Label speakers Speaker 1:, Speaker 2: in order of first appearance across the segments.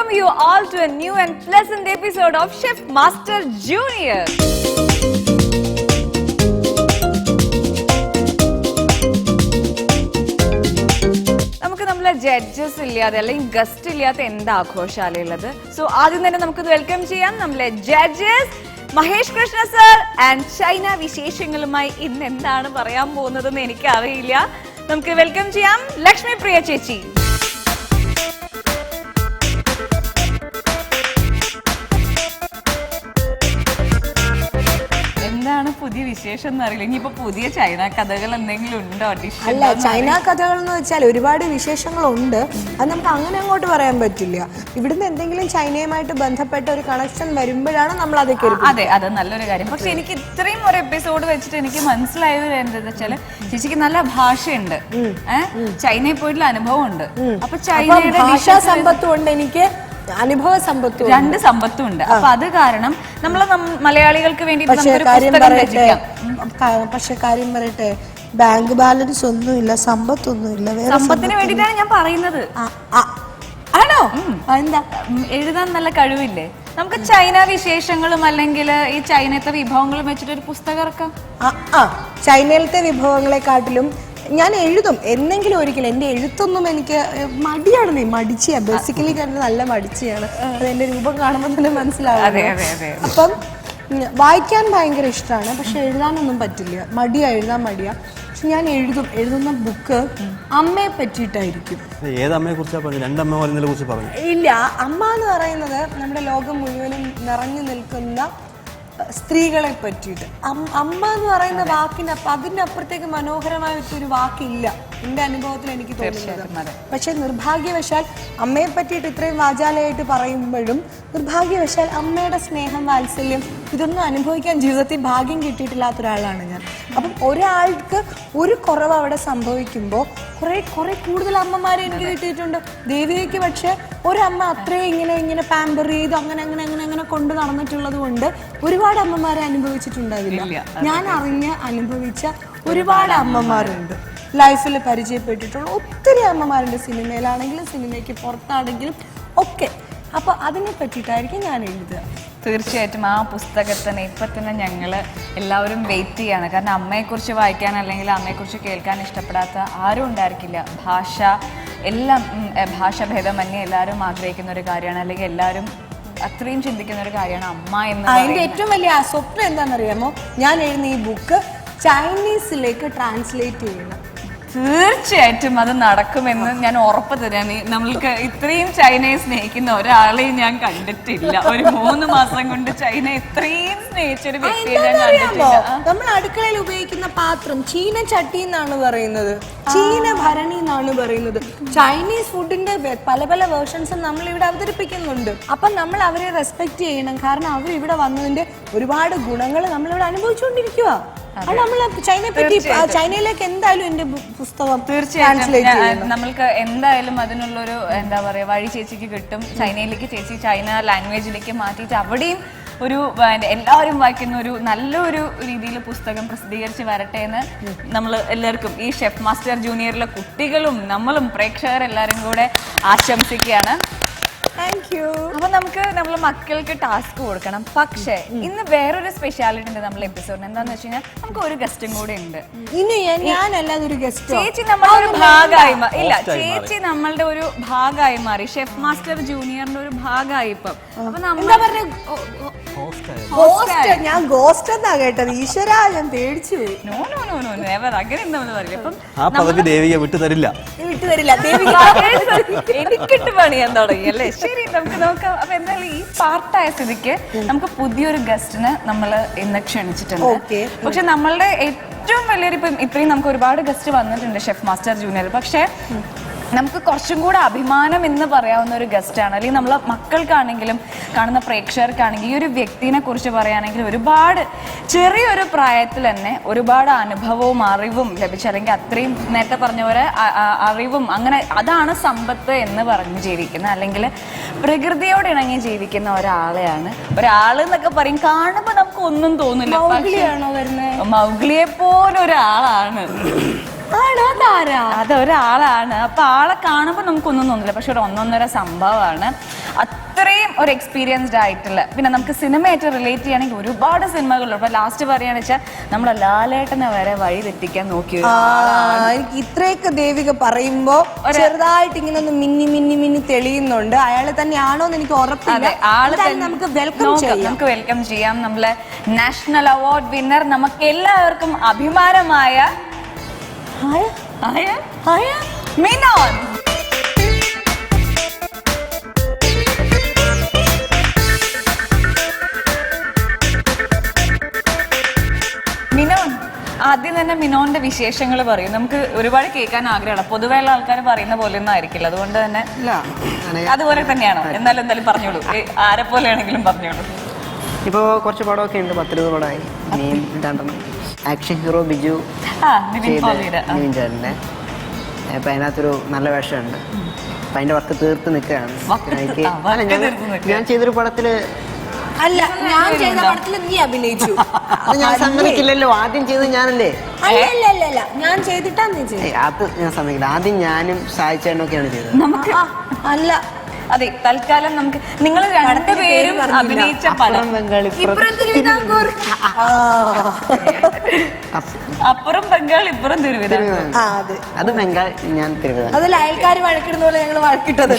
Speaker 1: welcome you all to a new and pleasant episode of Chef Master Junior. നമുക്ക് നമ്മളെ judges ഇല്ലാതെ അല്ലെങ്കിൽ guest ഇല്ലാത്ത എന്താ ആഘോഷാലയുള്ളത്? സോ ആദ്യം തന്നെ നമുക്ക് വെൽക്കം ചെയ്യാം നമ്മളെ judges Mahesh Krishna sir and China വിശേഷങ്ങളുമായി ഇന്ന് എന്താണ് പറയാൻ പോകുന്നതെന്ന് എനിക്ക് അറിയില്ല. നമുക്ക് വെൽക്കം ചെയ്യാം ലക്ഷ്മി പ്രിയ ചേച്ചി. എന്താണ് പുതിയ വിശേഷം എന്ന് അറിയില്ല. ഇനിയിപ്പോ പുതിയ ചൈന കഥകൾ എന്തെങ്കിലും ഉണ്ടോ?
Speaker 2: അല്ല, ചൈന കഥകൾ എന്ന് വെച്ചാൽ ഒരുപാട് വിശേഷങ്ങളുണ്ട്. അത് നമുക്ക് അങ്ങനെ അങ്ങോട്ട് പറയാൻ പറ്റില്ല. ഇവിടുന്ന് എന്തെങ്കിലും ചൈനയുമായിട്ട് ബന്ധപ്പെട്ട ഒരു കണക്ഷൻ വരുമ്പോഴാണ് നമ്മൾ അതൊക്കെ.
Speaker 1: അതെ, അത് നല്ലൊരു കാര്യം. പക്ഷെ എനിക്ക് ഇത്രയും ഒരു എപ്പിസോഡ് വെച്ചിട്ട് എനിക്ക് മനസ്സിലായത് എന്താണെന്ന് വെച്ചാല് ചേച്ചിക്ക് നല്ല ഭാഷയുണ്ട്, ചൈനയിൽ പോയിട്ടുള്ള അനുഭവം ഉണ്ട്. അപ്പൊ ചൈനയുടെ
Speaker 2: ഭാഷാ സമ്പത്തും ഉണ്ട്, എനിക്ക് അനുഭവ സമ്പത്തും,
Speaker 1: രണ്ട് സമ്പത്തും ഉണ്ട്. അപ്പൊ അത് കാരണം നമ്മള് മലയാളികൾക്ക് വേണ്ടി
Speaker 2: പക്ഷെ കാര്യം പറയട്ടെ, ബാങ്ക് ബാലൻസ് ഒന്നുമില്ല, സമ്പത്തൊന്നുമില്ല.
Speaker 1: സമ്പത്തിന് വേണ്ടിട്ടാണ് ഞാൻ പറയുന്നത്.
Speaker 2: ആണോ? എന്താ
Speaker 1: എഴുതാൻ നല്ല കഴിവില്ലേ? നമുക്ക് ചൈന വിശേഷങ്ങളും അല്ലെങ്കിൽ ഈ ചൈനത്തെ വിഭവങ്ങളും വെച്ചിട്ട് ഒരു പുസ്തകം ഇറക്കാം.
Speaker 2: ചൈനയിലത്തെ വിഭവങ്ങളെക്കാട്ടിലും ഞാൻ എഴുതും എന്നെങ്കിലും ഒരിക്കലും. എന്റെ എഴുത്തൊന്നും എനിക്ക് മടിയാണ്, മടിച്ചിയാ. ബേസിക്കലി നല്ല മടിച്ചിയാണ്. അത് എന്റെ രൂപം കാണുമ്പോൾ തന്നെ മനസ്സിലാവും. അപ്പം വായിക്കാൻ ഭയങ്കര ഇഷ്ടമാണ്, പക്ഷെ എഴുതാനൊന്നും പറ്റില്ല. മടിയാ, എഴുതാൻ മടിയാ. പക്ഷെ ഞാൻ എഴുതുന്ന ബുക്ക് അമ്മയെ പറ്റിയിട്ടായിരിക്കും. ഇല്ല, അമ്മ എന്ന് പറയുന്നത് നമ്മുടെ ലോകം മുഴുവനും നിറഞ്ഞു നിൽക്കുന്ന സ്ത്രീകളെ പറ്റിയിട്ട്. അമ്മ എന്ന് പറയുന്ന വാക്കിന് അതിന്റെ അപ്പുറത്തേക്ക് മനോഹരമായ ഒരു വാക്കില്ല എന്റെ അനുഭവത്തിൽ എനിക്ക് തോന്നുന്നത്. പക്ഷെ നിർഭാഗ്യവശാൽ അമ്മയെ പറ്റിയിട്ട് ഇത്രയും വാചാലയായിട്ട് പറയുമ്പോഴും നിർഭാഗ്യവശാൽ അമ്മയുടെ സ്നേഹം, വാത്സല്യം ഇതൊന്നും അനുഭവിക്കാൻ ജീവിതത്തിൽ ഭാഗ്യം കിട്ടിയിട്ടില്ലാത്ത ഒരാളാണ് ഞാൻ. അപ്പം ഒരാൾക്ക് ഒരു കുറവ് അവിടെ സംഭവിക്കുമ്പോൾ കുറെ കൂടുതൽ അമ്മമാരെ എനിക്ക് കിട്ടിയിട്ടുണ്ട്. ദേവികയ്ക്ക് പക്ഷെ ഒരമ്മ അത്രയും ഇങ്ങനെ പാമ്പർ ചെയ്ത് അങ്ങനെ കൊണ്ട് നടന്നിട്ടുള്ളത് കൊണ്ട് ഒരുപാട് അമ്മമാരെ അനുഭവിച്ചിട്ടുണ്ടാവില്ല. ഞാൻ അനുഭവിച്ച ഒരുപാട് അമ്മമാരുണ്ട് ലൈഫിൽ, പരിചയപ്പെട്ടിട്ടുള്ള ഒത്തിരി അമ്മമാരുണ്ട്. സിനിമയിലാണെങ്കിലും സിനിമയ്ക്ക് പുറത്താണെങ്കിലും ഒക്കെ. അപ്പൊ അതിനെ പറ്റിയിട്ടായിരിക്കും ഞാൻ എഴുതുക.
Speaker 1: തീർച്ചയായിട്ടും ആ പുസ്തകത്തിന് ഇപ്പൊ തന്നെ ഞങ്ങള് എല്ലാവരും വെയിറ്റ് ചെയ്യാണ്. കാരണം അമ്മയെക്കുറിച്ച് വായിക്കാൻ അല്ലെങ്കിൽ അമ്മയെക്കുറിച്ച് കേൾക്കാൻ ഇഷ്ടപ്പെടാത്ത ആരും ഉണ്ടായിരിക്കില്ല. ഭാഷ എല്ലാം ഭാഷാഭേദമന്യേ എല്ലാവരും ആഗ്രഹിക്കുന്ന ഒരു കാര്യമാണ്, അല്ലെങ്കിൽ എല്ലാവരും അത്രയും ചിന്തിക്കുന്ന ഒരു കാര്യമാണ് അമ്മ എന്ന്.
Speaker 2: അതിന്റെ ഏറ്റവും വലിയ സ്വപ്നം എന്താണെന്നറിയാമോ? ഞാൻ എഴുതുന്ന ഈ ബുക്ക് ചൈനീസിലേക്ക് ട്രാൻസ്ലേറ്റ് ചെയ്യണം.
Speaker 1: തീർച്ചയായിട്ടും അത് നടക്കുമെന്ന് ഞാൻ ഉറപ്പ് തരാണ്. നമ്മൾക്ക് ഇത്രയും ചൈനയെ സ്നേഹിക്കുന്ന ഒരാളെയും ഞാൻ കണ്ടിട്ടില്ല. ഒരു 3 മാസം കൊണ്ട് ചൈന ഇത്രയും സ്നേഹിച്ചൊരു വ്യക്തിയെ ഞാൻ കണ്ടിട്ടില്ല.
Speaker 2: നമ്മൾ അടുക്കളയിൽ ഉപയോഗിക്കുന്ന പാത്രം ചീന ചട്ടി എന്നാണ് പറയുന്നത്, ചീന ഭരണി എന്നാണ് പറയുന്നത്. ചൈനീസ് ഫുഡിന്റെ പല വേർഷൻസും നമ്മൾ ഇവിടെ അവതരിപ്പിക്കുന്നുണ്ട്. അപ്പൊ നമ്മൾ അവരെ റെസ്പെക്ട് ചെയ്യണം. കാരണം അവർ ഇവിടെ വന്നതിന്റെ ഒരുപാട് ഗുണങ്ങൾ നമ്മളിവിടെ അനുഭവിച്ചുകൊണ്ടിരിക്കുക. ചൈനയിലേക്ക് എന്തായാലും എന്റെ പുസ്തകം
Speaker 1: തീർച്ചയായിട്ടും നമ്മൾക്ക് എന്തായാലും അതിനുള്ളൊരു എന്താ പറയാ വഴി ചേച്ചിക്ക് കിട്ടും. ചൈനയിലേക്ക് ചേച്ചി ചൈന ലാംഗ്വേജിലേക്ക് മാറ്റിയിട്ട് അവിടെയും ഒരു എല്ലാവരും വായിക്കുന്ന ഒരു നല്ലൊരു രീതിയിൽ പുസ്തകം പ്രസിദ്ധീകരിച്ച് വരട്ടെ എന്ന് നമ്മൾ എല്ലാവർക്കും, ഈ ഷെഫ് മാസ്റ്റർ ജൂനിയറിലെ കുട്ടികളും നമ്മളും പ്രേക്ഷകരെല്ലാരും കൂടെ ആശംസിക്കുകയാണ്. അപ്പൊ നമുക്ക് നമ്മളെ മക്കൾക്ക് ടാസ്ക് കൊടുക്കണം. പക്ഷെ ഇന്ന് വേറൊരു സ്പെഷ്യാലിറ്റി ഉണ്ട് നമ്മളെ എപ്പിസോഡിന്. എന്താന്ന് വെച്ച് കഴിഞ്ഞാൽ നമുക്ക് ഒരു ഗസ്റ്റും കൂടെ ഉണ്ട്. ചേച്ചി നമ്മളുടെ ഒരു ഭാഗമായി ചേച്ചി നമ്മളുടെ ഒരു ഭാഗമായി മാറി. ഷെഫ് മാസ്റ്റർ ജൂനിയറിന്റെ ഒരു ഭാഗമായി ഇപ്പം. അപ്പൊ
Speaker 2: ഞാൻ ഗോസ്റ്റ് എന്നാ കേട്ടത്. ഈശ്വര, ഞാൻ പേടിച്ചു.
Speaker 1: അങ്ങനെ പറയില്ല. എനിക്കിട്ട് പണിയാൻ തുടങ്ങി അല്ലേ? ശരി, നമുക്ക് നോക്കാം. അപ്പൊ എന്തായാലും ഈ പാർട്ടായ സ്ഥിതിക്ക് നമുക്ക് പുതിയൊരു ഗസ്റ്റിന് നമ്മൾ ഇന്ന് ക്ഷണിച്ചിട്ടുണ്ട്. പക്ഷെ നമ്മളുടെ ഏറ്റവും വലിയൊരു ഇത്രയും നമുക്ക് ഒരുപാട് ഗസ്റ്റ് വന്നിട്ടുണ്ട് ഷെഫ് മാസ്റ്റർ ജൂനിയർ. പക്ഷെ നമുക്ക് കുറച്ചും കൂടെ അഭിമാനം എന്ന് പറയാവുന്ന ഒരു ഗസ്റ്റാണ്. അല്ലെങ്കിൽ നമ്മളെ മക്കൾക്കാണെങ്കിലും കാണുന്ന പ്രേക്ഷകർക്കാണെങ്കിലും ഈ ഒരു വ്യക്തിനെ കുറിച്ച് പറയുകയാണെങ്കിൽ ഒരുപാട് ചെറിയൊരു പ്രായത്തിൽ തന്നെ ഒരുപാട് അനുഭവവും അറിവും ലഭിച്ച, അല്ലെങ്കിൽ അത്രയും നേരത്തെ പറഞ്ഞ പോലെ അറിവും അങ്ങനെ അതാണ് സമ്പത്ത് എന്ന് പറഞ്ഞ് ജീവിക്കുന്ന, അല്ലെങ്കിൽ പ്രകൃതിയോട് ഇണങ്ങി ജീവിക്കുന്ന ഒരാളെയാണ്. ഒരാളെന്നൊക്കെ പറയും, കാണുമ്പോൾ നമുക്ക് ഒന്നും തോന്നില്ല. മൗഗ്ലിയെ പോലൊരാളാണ്. അതൊരാളാണ്. അപ്പൊ ആളെ കാണുമ്പോൾ നമുക്കൊന്നും തോന്നില്ല, പക്ഷെ ഒരു ഒന്നൊന്നര സംഭവമാണ്. അത്രയും ഒരു എക്സ്പീരിയൻസ്ഡ് ആയിട്ടുള്ള, പിന്നെ നമുക്ക് സിനിമയായിട്ട് റിലേറ്റ് ചെയ്യുകയാണെങ്കിൽ ഒരുപാട് സിനിമകളുണ്ട്. അപ്പൊ ലാസ്റ്റ് പറയുകയാണെന്ന് വെച്ചാൽ നമ്മളെ ലാലേട്ടനെ വരെ വഴി തെറ്റിക്കാൻ നോക്കി.
Speaker 2: എനിക്ക് ഇത്രയൊക്കെ ദേവിക പറയുമ്പോ ചെറുതായിട്ട് ഇങ്ങനെ ഒന്ന് മിന്നി മിന്നി മിന്നി തെളിയുന്നുണ്ട്. അയാളെ തന്നെയാണോ എന്ന് എനിക്ക് ഉറപ്പില്ല. നമുക്ക്
Speaker 1: വെൽക്കം ചെയ്യാം നമ്മളെ നാഷണൽ അവാർഡ് വിന്നർ, നമുക്ക് എല്ലാവർക്കും അഭിമാനമായ മിനോൻ. മിനോൻ, ആദ്യം തന്നെ മിനോന്റെ വിശേഷങ്ങൾ പറയും. നമുക്ക് ഒരുപാട് കേൾക്കാൻ ആഗ്രഹമാണ്. പൊതുവെയുള്ള ആൾക്കാർ പറയുന്ന പോലെയൊന്നും ആയിരിക്കില്ല, അതുകൊണ്ട് തന്നെ അതുപോലെ തന്നെയാണോ? എന്തായാലും പറഞ്ഞോളൂ, ആരെ പോലെയാണെങ്കിലും പറഞ്ഞോളൂ.
Speaker 3: ഇപ്പോൾ കുറച്ച് പടമൊക്കെ ഉണ്ട്, 10-20 പടമായി. ഇനിയും രണ്ടെണ്ണം. ആക്ഷൻ ഹീറോ ബിജു നിവിൻ ചേട്ടൻ്റെ. അപ്പം അതിനകത്തൊരു നല്ല വേഷമുണ്ട്. അപ്പം അതിൻ്റെ വർക്ക് തീർത്ത് നിൽക്കുകയാണ്. ഞാൻ ചെയ്തൊരു പടത്തില്
Speaker 2: അല്ല, ഞാൻ ചെയ്ത പടത്തിൽ നീ അഭിനയിച്ചു.
Speaker 3: അത് ഞാൻ സമ്മതിക്കില്ലല്ലോ. ആദ്യം ചെയ്തത് ഞാനല്ലേ?
Speaker 2: അല്ല, ഞാൻ ചെയ്തിട്ടാ നീ ചെയ്തത്.
Speaker 3: അത് ഞാൻ സമ്മതിക്കില്ല. ആദ്യം ഞാനും സായിച്ചേട്ടനൊക്കെയാണ് ചെയ്തത്.
Speaker 1: അല്ല, അതെ, തൽക്കാലം നമുക്ക് നിങ്ങൾ രണ്ടുപേരും അഭിനയിച്ച പടം അപ്പുറം ബംഗാൾ ഇപ്പുറം തിരുവിതാംകൂർ.
Speaker 3: അത് ബംഗാൾ, ഞാൻ തിരുവിതാംകൂർ.
Speaker 2: അതിൽ അയൽക്കാർ വഴക്കിടുന്ന പോലെ ഞങ്ങൾ വഴക്കിട്ടത്.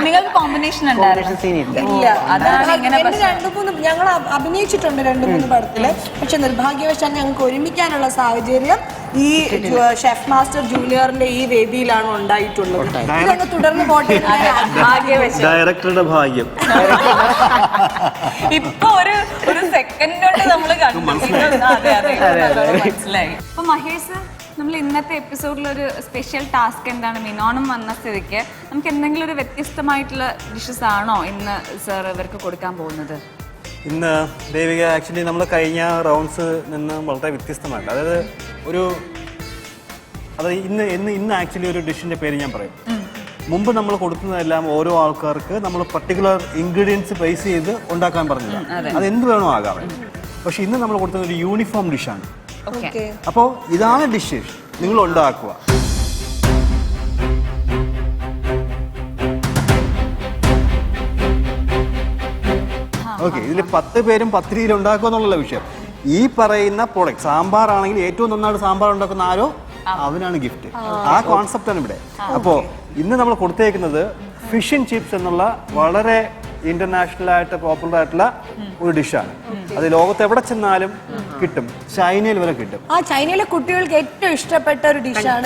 Speaker 1: നിങ്ങൾക്ക് കോമ്പിനേഷൻ
Speaker 2: ഇല്ല. അതാണ് ഇങ്ങനെ 2-3 ഞങ്ങൾ അഭിനയിച്ചിട്ടുണ്ട് 2-3 പടത്തില്. പക്ഷെ നിർഭാഗ്യവശാൽ ഞങ്ങൾക്ക് ഒരുമിക്കാനുള്ള സാഹചര്യം ഈ ഷെഫ് മാസ്റ്റർ ജൂനിയറിന്റെ ഈ വേദിയിലാണ് ഉണ്ടായിട്ടുള്ളത്. ഇതൊന്ന് തുടർന്ന് പോട്ടെ.
Speaker 4: ഡയറക്ടറുടെ ഭാഗ്യം.
Speaker 1: ഇപ്പൊ ഒരു സെക്കൻഡ് കൊണ്ട് നമ്മൾ കണ്ടു. മനസ്സിലായി. അപ്പൊ മഹേഷ്, നമ്മൾ ഇന്നത്തെ എപ്പിസോഡിൽ ഒരു സ്പെഷ്യൽ ടാസ്ക് എന്താണ്? മിനോണും വന്ന സ്ഥിതിക്ക് നമുക്ക് എന്തെങ്കിലും ഒരു വ്യത്യസ്തമായിട്ടുള്ള ഡിഷസ് ആണോ ഇന്ന് സർ ഇവർക്ക് കൊടുക്കാൻ പോകുന്നത്?
Speaker 4: ഇന്ന് ദേവിക ആക്ച്വലി നമ്മൾ കഴിഞ്ഞ റൗണ്ട്സ് നിന്ന് വളരെ വ്യത്യസ്തമാണ്. അതായത് ഇന്ന് ആക്ച്വലി ഒരു ഡിഷിന്റെ പേര് ഞാൻ പറയും. മുമ്പ് നമ്മൾ കൊടുക്കുന്നതെല്ലാം ഓരോ ആൾക്കാർക്ക് നമ്മൾ പർട്ടിക്കുലർ ഇൻഗ്രീഡിയൻസ് ബേസ് ചെയ്ത് ഉണ്ടാക്കാൻ പറഞ്ഞത്. അത് എന്ത് വേണോ ആകാം. പക്ഷെ ഇന്ന് നമ്മൾ കൊടുക്കുന്ന ഒരു യൂണിഫോം ഡിഷാണ്. അപ്പോൾ ഇതാണ് ഡിഷ്, നിങ്ങൾ ഉണ്ടാക്കുക. ഓക്കെ, ഇതിൽ 10 പേരും 10 രീതിയിൽ ഉണ്ടാക്കുക എന്നുള്ള വിഷയം. ഈ പറയുന്ന പ്രോഡക്റ്റ് സാമ്പാർ ആണെങ്കിൽ ഏറ്റവും നന്നായിട്ട് സാമ്പാർ ഉണ്ടാക്കുന്ന ആരോ അവനാണ് ഗിഫ്റ്റ്. ആ കോൺസെപ്റ്റാണ് ഇവിടെ. അപ്പോൾ ഇന്ന് നമ്മൾ കൊടുത്തേക്കുന്നത് ഫിഷ് ആൻഡ് ചിപ്സ് എന്നുള്ള വളരെ ഇന്റർനാഷണൽ ആയിട്ട് പോപ്പുലർ ആയിട്ടുള്ള ഒരു ഡിഷാണ്. അത് ലോകത്ത് എവിടെ ചെന്നാലും കിട്ടും. ചൈനയിൽ വരെ കിട്ടും.
Speaker 2: ആ ചൈനയിലെ കുട്ടികൾക്ക് ഏറ്റവും ഇഷ്ടപ്പെട്ട ഒരു ഡിഷാണ്.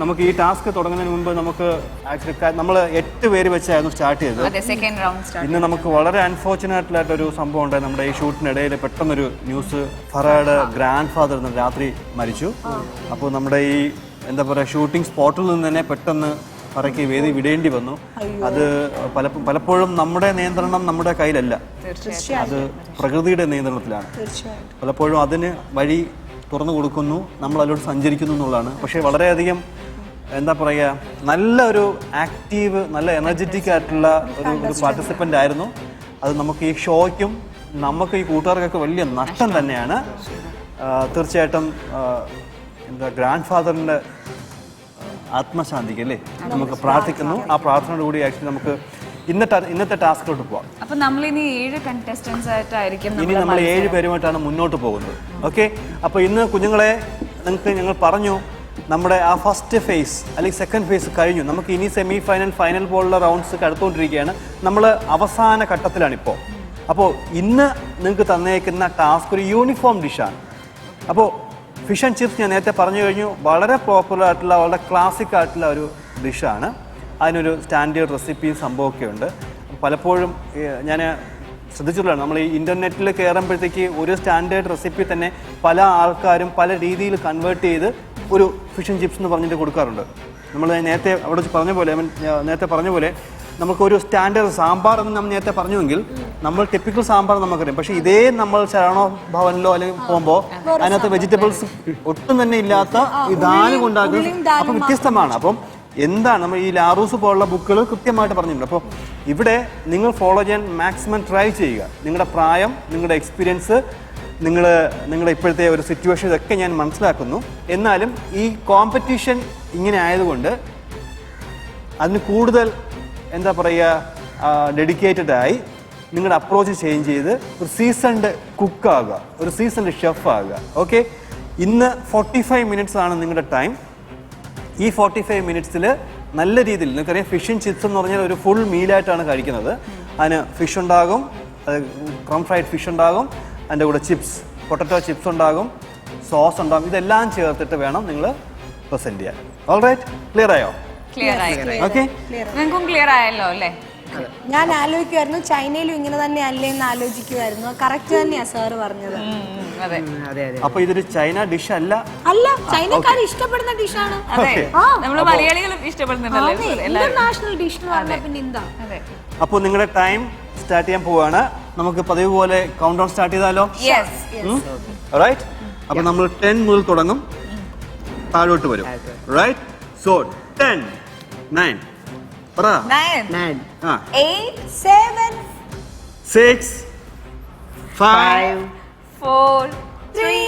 Speaker 4: നമുക്ക് ഈ ടാസ്ക് തുടങ്ങുന്നതിന് മുമ്പ് നമുക്ക് നമ്മൾ 8 പേര് വെച്ചായിരുന്നു സ്റ്റാർട്ട് ചെയ്തത്. ഇന്ന് നമുക്ക് വളരെ അൺഫോർച്ചുനേറ്റ് ആയിട്ട് ഒരു സംഭവം ഉണ്ടായി. നമ്മുടെ ഈ ഷൂട്ടിനിടയിൽ പെട്ടെന്നൊരു ന്യൂസ്, ഫറയുടെ ഗ്രാൻഡ് ഫാദർ രാത്രി മരിച്ചു. അപ്പോൾ നമ്മുടെ ഈ എന്താ പറയുക, ഷൂട്ടിംഗ് സ്പോട്ടിൽ നിന്ന് തന്നെ പെട്ടെന്ന് ഫറയ്ക്ക് വേദി വിടേണ്ടി വന്നു. അത് പലപ്പോഴും നമ്മുടെ നിയന്ത്രണം നമ്മുടെ കയ്യിലല്ല, അത് പ്രകൃതിയുടെ നിയന്ത്രണത്തിലാണ്. പലപ്പോഴും അതിന് വഴി തുറന്നു കൊടുക്കുന്നു, നമ്മൾ അതിലോട്ട് സഞ്ചരിക്കുന്നു എന്നുള്ളതാണ്. പക്ഷേ വളരെയധികം എന്താ പറയുക, നല്ലൊരു ആക്റ്റീവ്, നല്ല എനർജറ്റിക് ആയിട്ടുള്ള ഒരു പാർട്ടിസിപ്പൻ്റ് ആയിരുന്നു. അത് നമുക്ക് ഈ ഷോയ്ക്കും നമുക്ക് ഈ കൂട്ടുകാർക്കൊക്കെ വലിയ നഷ്ടം തന്നെയാണ്. തീർച്ചയായിട്ടും എന്താ ഗ്രാൻഡ് ഫാദറിൻ്റെ ആത്മശാന്തിക്ക് അല്ലേ നമുക്ക് പ്രാർത്ഥിക്കുന്നു. ആ പ്രാർത്ഥനയോട് കൂടി ആക്ച്വലി നമുക്ക് ഇന്നത്തെ ടാസ്കിലോട്ട് പോവാം.
Speaker 1: അപ്പോൾ നമ്മൾ ഇനി 7 കണ്ടസ്റ്റൻസ് ആയിട്ടായിരിക്കും
Speaker 4: ഇനി നമ്മൾ 7 പേരുമായിട്ടാണ് മുന്നോട്ട് പോകുന്നത്. ഓക്കെ, അപ്പോൾ ഇന്ന് കുഞ്ഞുങ്ങളെ നിങ്ങൾക്ക് ഞങ്ങൾ പറഞ്ഞു, നമ്മുടെ ആ ഫസ്റ്റ് ഫേസ് അല്ലെങ്കിൽ സെക്കൻഡ് ഫേസ് കഴിഞ്ഞു. നമുക്ക് ഇനി സെമി ഫൈനൽ, ഫൈനൽ പോലുള്ള റൗണ്ട്സ് അടുത്തുകൊണ്ടിരിക്കുകയാണ്. നമ്മൾ അവസാന ഘട്ടത്തിലാണിപ്പോൾ. അപ്പോൾ ഇന്ന് നിങ്ങൾക്ക് തന്നേക്കുന്ന ടാസ്ക് ഒരു യൂണിഫോം ഡിഷാണ്. അപ്പോൾ ഫിഷ് ആൻഡ് ചിപ്സ് ഞാൻ നേരത്തെ പറഞ്ഞു കഴിഞ്ഞു, വളരെ പോപ്പുലർ ആയിട്ടുള്ള, വളരെ ക്ലാസിക് ആയിട്ടുള്ള ഒരു ഡിഷാണ്. അതിനൊരു സ്റ്റാൻഡേർഡ് റെസിപ്പിയും സംഭവമൊക്കെ ഉണ്ട്. പലപ്പോഴും ഞാൻ ശ്രദ്ധിച്ചിട്ടുള്ളതാണ്, നമ്മൾ ഈ ഇൻ്റർനെറ്റിൽ കയറുമ്പോഴത്തേക്ക് ഒരു സ്റ്റാൻഡേർഡ് റെസിപ്പി തന്നെ പല ആൾക്കാരും പല രീതിയിൽ കൺവേർട്ട് ചെയ്ത് ഒരു ഫിഷ് ആൻഡ് ചിപ്സ് എന്ന് പറഞ്ഞിട്ട് കൊടുക്കാറുണ്ട്. നമ്മൾ നേരത്തെ അവിടെ നേരത്തെ പറഞ്ഞ പോലെ നമുക്കൊരു സ്റ്റാൻഡേർഡ് സാമ്പാർ എന്ന് നമ്മൾ നേരത്തെ പറഞ്ഞുവെങ്കിൽ നമ്മൾ ടിപ്പിക്കൽ സാമ്പാർ നമുക്കറിയാം. പക്ഷേ ഇതേ നമ്മൾ ശരണോ ഭവനിലോ അല്ലെങ്കിൽ പോകുമ്പോൾ അതിനകത്ത് വെജിറ്റബിൾസ് ഒട്ടും തന്നെ ഇല്ലാത്ത ഈ ദാലും ഉണ്ടാക്കുന്നത് അപ്പം വ്യത്യസ്തമാണ്. അപ്പം എന്താണ് നമ്മൾ ഈ ലാറൂസ് പോലുള്ള ബുക്കുകൾ കൃത്യമായിട്ട് പറഞ്ഞിട്ടുണ്ട്. അപ്പോൾ ഇവിടെ നിങ്ങൾ ഫോളോ ചെയ്യാൻ മാക്സിമം ട്രൈ ചെയ്യുക. നിങ്ങളുടെ പ്രായം, നിങ്ങളുടെ എക്സ്പീരിയൻസ്, നിങ്ങളുടെ ഇപ്പോഴത്തെ ഒരു സിറ്റുവേഷൻ ഇതൊക്കെ ഞാൻ മനസ്സിലാക്കുന്നു. എന്നാലും ഈ കോമ്പറ്റീഷൻ ഇങ്ങനെ ആയതുകൊണ്ട് അതിന് കൂടുതൽ എന്താ പറയുക ഡെഡിക്കേറ്റഡ് ആയി നിങ്ങളുടെ അപ്രോച്ച് ചേഞ്ച് ചെയ്ത് ഒരു സീസൺഡ് കുക്കാകുക, ഒരു സീസൺഡ് ഷെഫ് ആകുക. ഓക്കെ, ഇന്ന് 45 മിനിറ്റ്സ് ആണ് നിങ്ങളുടെ ടൈം. ഈ 45 മിനിറ്റ്സിൽ നല്ല രീതിയിൽ നിങ്ങൾക്കറിയാം ഫിഷ് ആൻഡ് ചിപ്സ് എന്ന് പറഞ്ഞാൽ ഒരു ഫുൾ മീലായിട്ടാണ് കഴിക്കുന്നത്. അതിന് ഫിഷ് ഉണ്ടാകും, ക്രം ഫ്രൈഡ് ഫിഷ് ഉണ്ടാകും, അതിൻ്റെ കൂടെ ചിപ്സ്, പൊട്ടറ്റോ ചിപ്സ് ഉണ്ടാകും, സോസ് ഉണ്ടാകും. ഇതെല്ലാം ചേർത്തിട്ട് വേണം നിങ്ങൾ പ്രസന്റ് ചെയ്യാൻ. ഓൾറൈറ്റ്, ക്ലിയർ ആയോ?
Speaker 1: ക്ലിയർ ആയി.
Speaker 4: ഓക്കെ,
Speaker 1: നിങ്ങൾക്കും ക്ലിയർ ആയല്ലോ അല്ലേ?
Speaker 2: ഞാൻ ആലോചിക്കുമായിരുന്നു ചൈനയിലും ഇങ്ങനെ തന്നെ അല്ലേ എന്ന് ആലോചിക്കുമായിരുന്നു. കറക്റ്റ് തന്നെയാ സാറ് പറഞ്ഞത്.
Speaker 1: അതെ
Speaker 3: അതെ അതെ.
Speaker 4: അപ്പൊ ഇതൊരു ചൈന ഡിഷ് അല്ല,
Speaker 2: അല്ല, ചൈനക്കാർ ഇഷ്ടപ്പെടുന്ന ഡിഷാണ്.
Speaker 1: അതെ,
Speaker 4: Okay.
Speaker 1: നമ്മള് മലയാളികളും ഇഷ്ടപ്പെടുന്നുണ്ടല്ലോ
Speaker 2: ഇന്റർനാഷണൽ ഡിഷ് എന്ന് പറഞ്ഞാൽ പിന്നെ എന്താ.
Speaker 1: അതെ.
Speaker 4: അപ്പോൾ നിങ്ങളുടെ ടൈം സ്റ്റാർട്ട് ചെയ്യാൻ പോവാണ്. നമുക്ക് പതിവ് പോലെ കൗണ്ട് ഡൗൺ സ്റ്റാർട്ട് ചെയ്താലോ?
Speaker 1: യെസ്.
Speaker 4: റൈറ്റ്, അപ്പൊ നമ്മൾ 10 മുതൽ തുടങ്ങും, താഴോട്ട് വരും. റൈറ്റ്, സോ 10 9 പറ
Speaker 1: 9
Speaker 4: ആ
Speaker 1: 8
Speaker 2: 7
Speaker 4: 6 5
Speaker 1: 4 3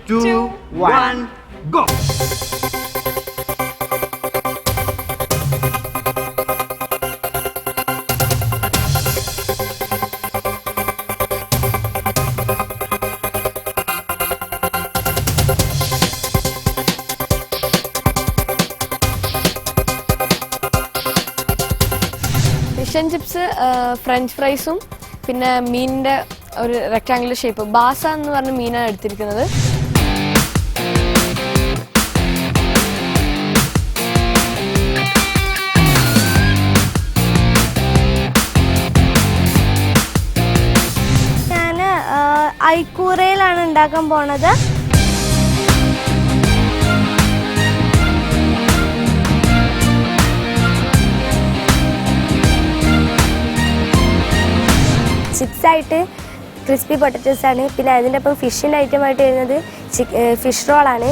Speaker 4: 2 1 go.
Speaker 5: Fish and chips, French ഫ്രൈസും പിന്നെ മീനിൻ്റെ ഒരു റെക്ടാങ്കുലർ ഷേപ്പ് ബാസ എന്ന് പറഞ്ഞ മീനാണ് എടുത്തിരിക്കുന്നത്.
Speaker 6: ഞാൻ ഐക്കൂറയിലാണ് ഉണ്ടാക്കാൻ പോണത്. ചിപ്സായിട്ട് ക്രിസ്പി പൊട്ടറ്റോസ് ആണ്. പിന്നെ അതിൻ്റെ ഒപ്പം ഫിഷിൻ്റെ ഐറ്റമായിട്ട് വരുന്നത് ഫിഷ് റോളാണ്.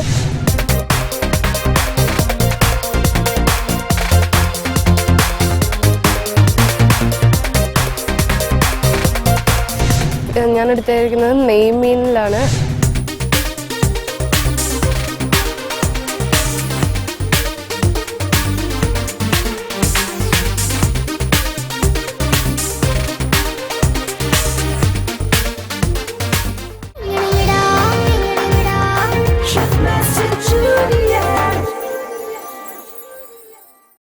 Speaker 5: ഞാൻ എടുത്തിരിക്കുന്നത് നെയ്മീനിലാണ്.